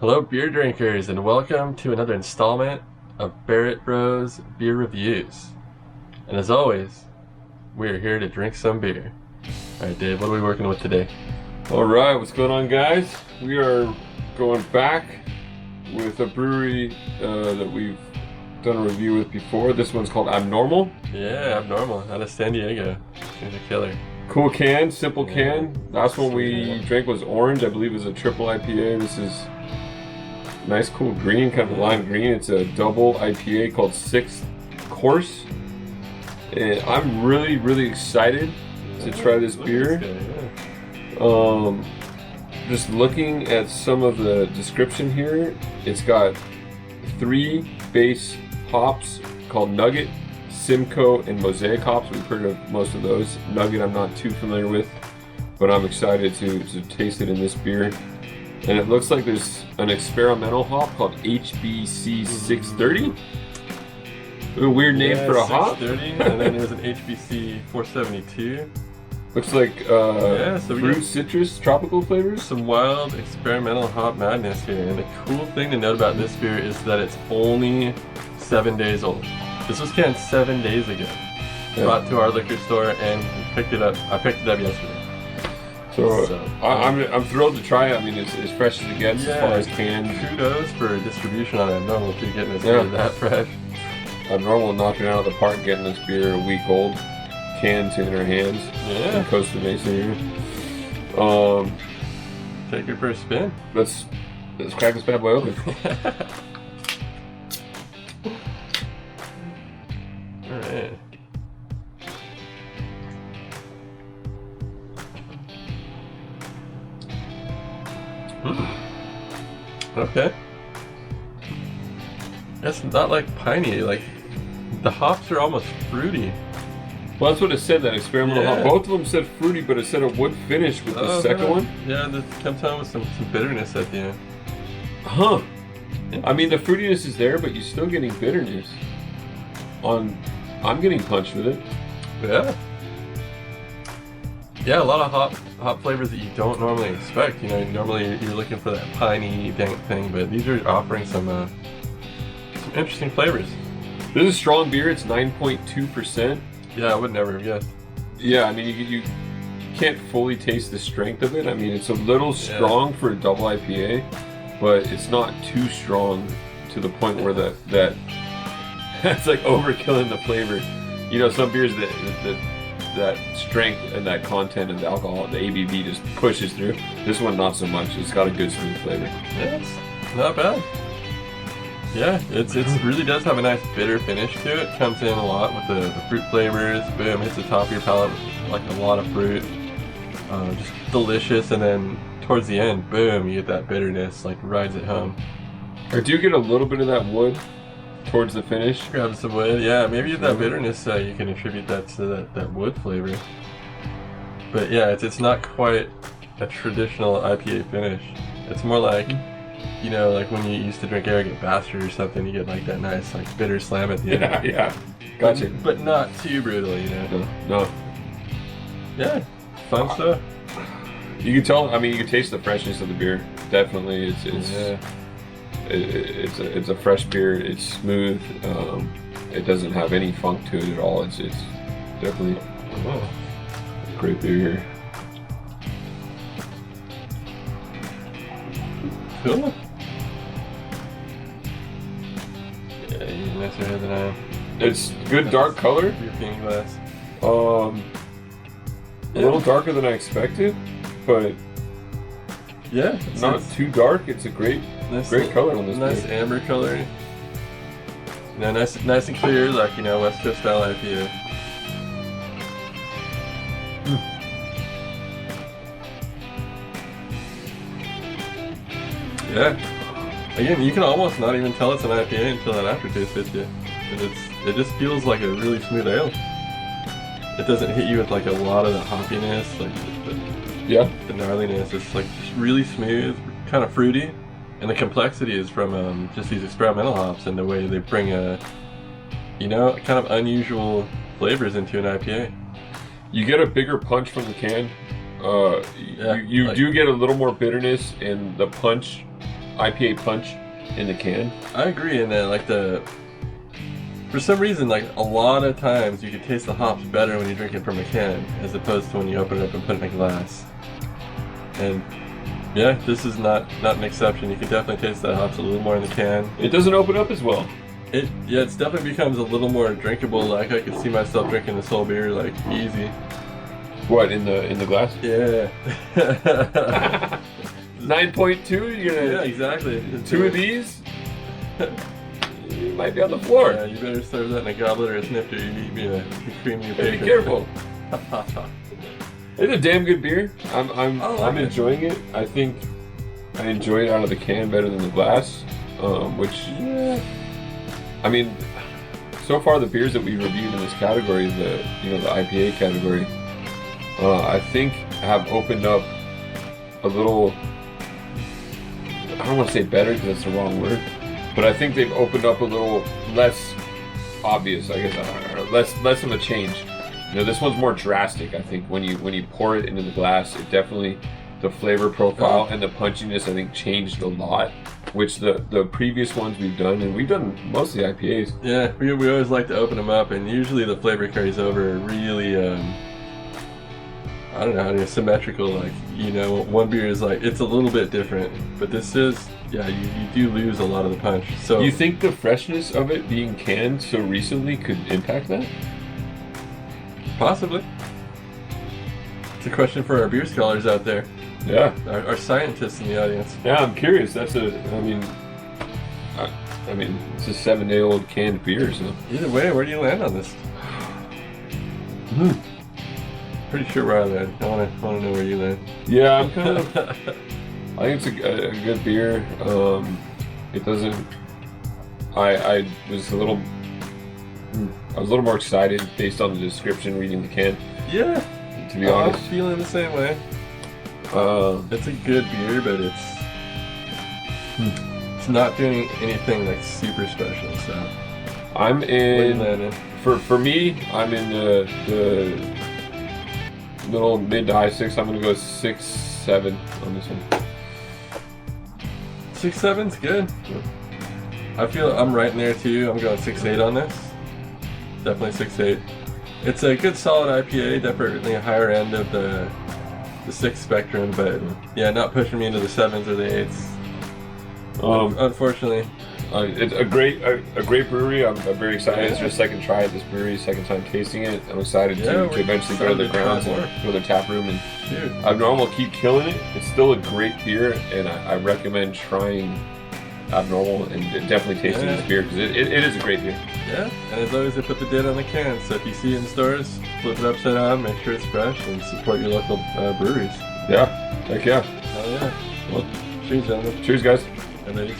Hello, beer drinkers, and welcome to another installment of Barrett Bros Beer Reviews. And as always, we are here to drink some beer. All right, Dave, what are we working with today? All right, what's going on, guys? We are going back with a brewery that we've done a review with before. This one's called Abnormal. Yeah, Abnormal, out of San Diego. She's a killer. Cool can, simple can. Last one we drank was orange. I believe it was a triple IPA. This is nice, cool green, kind of lime green. It's a double IPA called Sixth Course. And I'm really, really excited to try this beer. Just looking at some of the description here, it's got 3 base hops called Nugget, Simcoe, and Mosaic hops. We've heard of most of those. Nugget I'm not too familiar with, but I'm excited to taste it in this beer. And it looks like there's an experimental hop called HBC 630. A weird name for a hop. 630, and then there's an HBC 472. Looks like so fruit, citrus, tropical flavors. Some wild experimental hop madness here. And the cool thing to note about this beer is that it's only 7 days old. This was canned 7 days ago. Brought to our liquor store and picked it up. I picked it up yesterday. So I'm thrilled to try it. I mean, it's as fresh as it gets as far as canned. Kudos for distribution on Abnormal too, getting this beer that fresh. Abnormal knocking it out of the park, getting this beer a week old, cans in our hands. Yeah. In Costa Mesa here. Take it for a spin. Let's crack this bad boy open. All right. Okay. That's not like piney, like the hops are almost fruity. Well, that's what it said, that experimental hop. Both of them said fruity, but it said a wood finish with the second one. Yeah, this comes out with some bitterness at the end. Huh. I mean, the fruitiness is there, but you're still getting bitterness. I'm getting punched with it. Yeah. Yeah, a lot of hop flavors that you don't normally expect. You know, normally you're looking for that piney, dank thing, but these are offering some interesting flavors. This is a strong beer. It's 9.2%. Yeah, I would never have guessed. Yeah, I mean, you can't fully taste the strength of it. I mean, it's a little strong for a double IPA, but it's not too strong to the point where that that's like overkilling the flavor. You know, some beers that strength and that content of the alcohol, the ABV just pushes through. This one, not so much. It's got a good smooth flavor. Yeah, it's not bad. Yeah, it really does have a nice bitter finish to it. Comes in a lot with the fruit flavors. Boom, hits the top of your palate with like a lot of fruit. Just delicious, and then towards the end, boom, you get that bitterness, like rides it home. I do get a little bit of that wood towards the finish. Grab some wood, yeah. Maybe that bitterness, you can attribute that to that wood flavor. But yeah, it's not quite a traditional IPA finish. It's more like, you know, like when you used to drink Arrogant Bastard or something, you get like that nice like bitter slam at the end. Yeah, gotcha. But not too brutal, you know. No. Yeah, fun stuff. You can tell. I mean, you can taste the freshness of the beer. Definitely, it's a fresh beer. It's smooth. It doesn't have any funk to it at all. It's definitely a great beer here. Cool. Yeah, you're nicer here than I am. It's good dark color. Your pina glass. A little darker than I expected, but yeah, not too dark. It's a great color on this nice beer. Amber color. No, nice and clear, like, you know, West Coast style IPA. Yeah. Again, you can almost not even tell it's an IPA until that aftertaste hits you. And it just feels like a really smooth ale. It doesn't hit you with like a lot of the hoppiness, like the gnarliness. It's like just really smooth, kind of fruity, and the complexity is from just these experimental hops and the way they bring you know, kind of unusual flavors into an IPA. You get a bigger punch from the can. You do get a little more bitterness, and the punch IPA punch in the can. I agree in that, like for some reason, like a lot of times you can taste the hops better when you drink it from a can as opposed to when you open it up and put it in a glass. And yeah, this is not an exception. You can definitely taste the hops a little more in the can. It doesn't open up as well. It definitely becomes a little more drinkable. Like I could see myself drinking this whole beer like easy. What, in the glass? Yeah. 9.2. You're gonna Yeah, exactly. 2 of these. You might be on the floor. Yeah, you better serve that in a goblet or a snifter. You need me a cream in your paper. Be careful. It's a damn good beer. I'm enjoying it. I think I enjoy it out of the can better than the glass. Which, I mean, so far the beers that we reviewed in this category, the IPA category, I think have opened up a little. I don't want to say better because that's the wrong word, but I think they've opened up a little less obvious, I guess, or less of a change. This one's more drastic. I think when you pour it into the glass, it definitely, the flavor profile and the punchiness, I think, changed a lot. Which the previous ones we've done, and we've done mostly IPAs. Yeah, we always like to open them up, and usually the flavor carries over really. I don't know how to say, symmetrical. Like one beer is like it's a little bit different, but this is you do lose a lot of the punch. So you think the freshness of it being canned so recently could impact that? Possibly. It's a question for our beer scholars out there. Yeah. Our scientists in the audience. Yeah, I'm curious. I mean, it's a 7-day-old canned beer, so. Either way, where do you land on this? Pretty sure where I land. I want to know where you land. Yeah, I'm kind of. I think it's a good beer. It doesn't. I was a little more excited based on the description reading the can. Yeah. To be honest, I'm feeling the same way. It's a good beer, but it's not doing anything like super special. So I'm in. For me, I'm in the middle, mid to high 6. I'm gonna go 6-7 on this one. 6-7's good. I feel I'm right in there too. I'm going 6-8 on this. Definitely 6-8. It's a good solid IPA, definitely a higher end of the 6 spectrum, but yeah, not pushing me into the 7s or the 8s. Unfortunately. It's a great brewery. I'm very excited. It's your second try at this brewery, second time tasting it. I'm excited to eventually go to the grounds and go to the tap room. And Abnormal keep killing it. It's still a great beer, and I recommend trying Abnormal and definitely tasting this beer because it is a great beer. Yeah, and as always, they put the date on the can, so if you see it in stores, flip it upside down, make sure it's fresh, and support your local breweries. Yeah, heck yeah. Hell yeah. Well, cheers, gentlemen. Cheers, guys. And ladies.